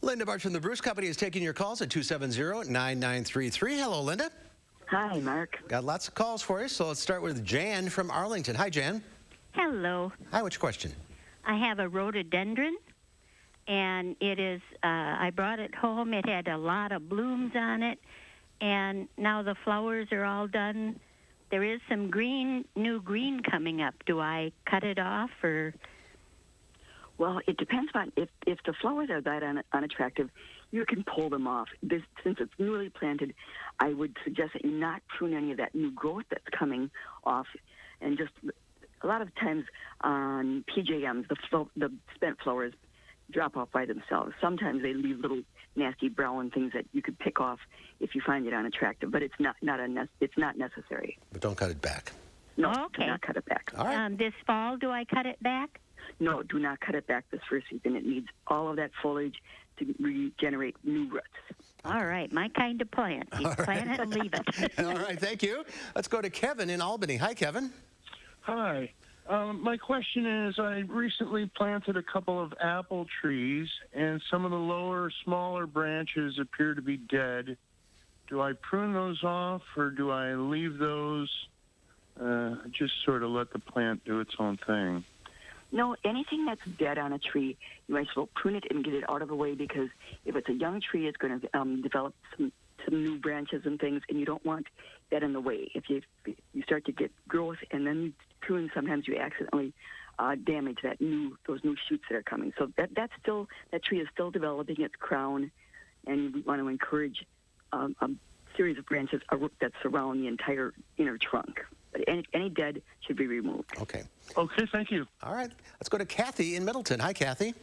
Linda Barcz from the Bruce Company is taking your calls at 270-9933. Hello, Linda. Hi, Mark. Got lots of calls for you, so let's start with Jan from Arlington. Hi, Jan. Hello. Hi, what's your question? I have a rhododendron, and it is, I brought it home. It had a lot of blooms on it, and now the flowers are all done. There is some new green coming up. Do I cut it off, or? Well, it depends on if the flowers are that unattractive, you can pull them off. Since it's newly planted, I would suggest that you not prune any of that new growth that's coming off. And just a lot of times on PJMs, the spent flowers drop off by themselves. Sometimes they leave little nasty brown things that you could pick off if you find it unattractive, but it's not necessary. But don't cut it back. No, Okay. do not cut it back. All right. This fall, do I cut it back? No, do not cut it back this first season. It needs all of that foliage to regenerate new roots. All right, my kind of plant. You plant it and leave it. All right, thank you. Let's go to Kevin in Albany. Hi, Kevin. Hi. My question is, I recently planted a couple of apple trees, and some of the lower, smaller branches appear to be dead. Do I prune those off, or do I leave those, just sort of let the plant do its own thing? No, anything that's dead on a tree, you might as well prune it and get it out of the way, because if it's a young tree, it's going to develop some new branches and things, and you don't want that in the way. If you start to get growth and then you prune, sometimes you accidentally damage those new shoots that are coming. So that tree is still developing its crown, and we want to encourage a series of branches that surround the entire inner trunk. But any dead should be removed. Okay. Okay, thank you. All right. Let's go to Kathy in Middleton. Hi, Kathy.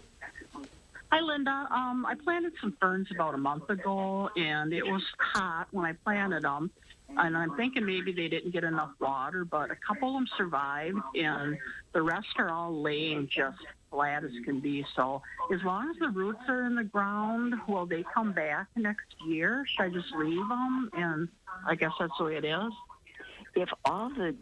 Hi, Linda. I planted some ferns about a month ago, and it was hot when I planted them. And I'm thinking maybe they didn't get enough water, but a couple of them survived, and the rest are all laying just flat as can be. So as long as the roots are in the ground, will they come back next year? Should I just leave them? And I guess that's the way it is. If all the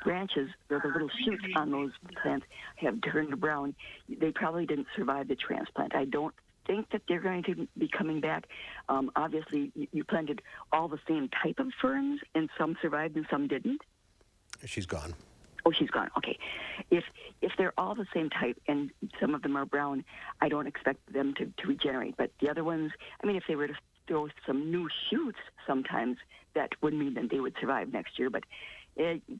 branches or the little shoots on those plants have turned brown, they probably didn't survive the transplant. I don't think that they're going to be coming back. Obviously, you planted all the same type of ferns, and some survived and some didn't. She's gone. Oh, she's gone. Okay. If they're all the same type and some of them are brown, I don't expect them to regenerate. But the other ones, I mean, if they were to throw some new shoots, sometimes that would mean that they would survive next year. But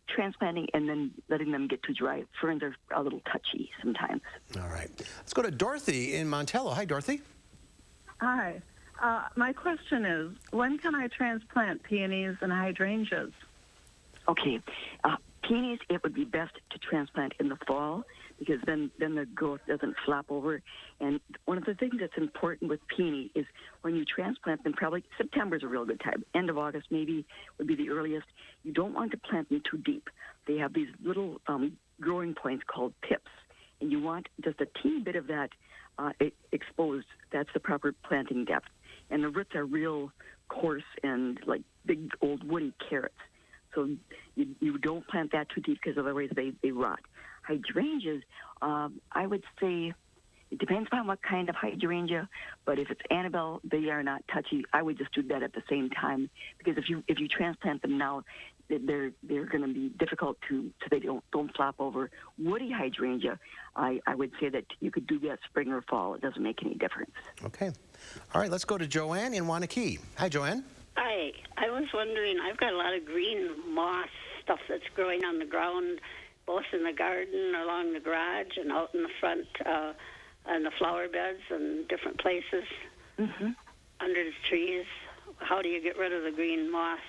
transplanting and then letting them get too dry, ferns are a little touchy sometimes. All right. Let's go to Dorothy in Montello. Hi, Dorothy. Hi. My question is, when can I transplant peonies and hydrangeas? Okay. Peonies, it would be best to transplant in the fall, because then the growth doesn't flop over. And one of the things that's important with peony is when you transplant them, probably September is a real good time. End of August maybe would be the earliest. You don't want to plant them too deep. They have these little growing points called pips, and you want just a teeny bit of that exposed. That's the proper planting depth. And the roots are real coarse and like big old woody carrots. So you don't plant that too deep, because otherwise they rot. Hydrangeas, I would say it depends on what kind of hydrangea, but if it's Annabelle, they are not touchy. I would just do that at the same time, because if you transplant them now, they're going to be difficult so they don't flop over. Woody hydrangea, I would say that you could do that spring or fall. It doesn't make any difference. Okay. All right, let's go to Joanne in Wanakee. Hi, Joanne. Hi. I was wondering, I've got a lot of green moss stuff that's growing on the ground, both in the garden, along the garage, and out in the front, and the flower beds and different places, under the trees. How do you get rid of the green moss?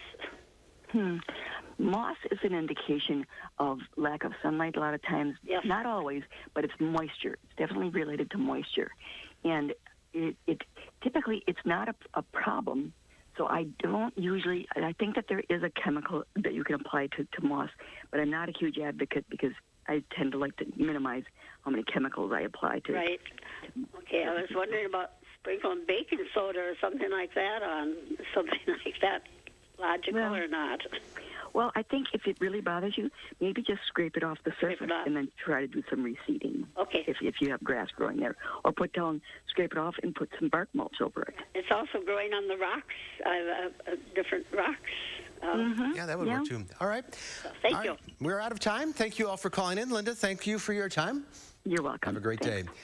Moss is an indication of lack of sunlight a lot of times. Yes. Not always, but it's moisture. It's definitely related to moisture. And it typically, it's not a problem. So I think that there is a chemical that you can apply to moss, but I'm not a huge advocate, because I tend to like to minimize how many chemicals I apply to. Right. Okay, I was wondering about sprinkling baking soda or something like that on something like that. Logical or not? Well, I think if it really bothers you, maybe just scrape it off the Scrape surface it off. and then try to do some reseeding. Okay. If you have grass growing there. Or scrape it off and put some bark mulch over it. It's also growing on the rocks, different rocks. Yeah, that would work too. All right. Thank All you. right. We're out of time. Thank you all for calling in. Linda, thank you for your time. You're welcome. Have a great Thanks. day.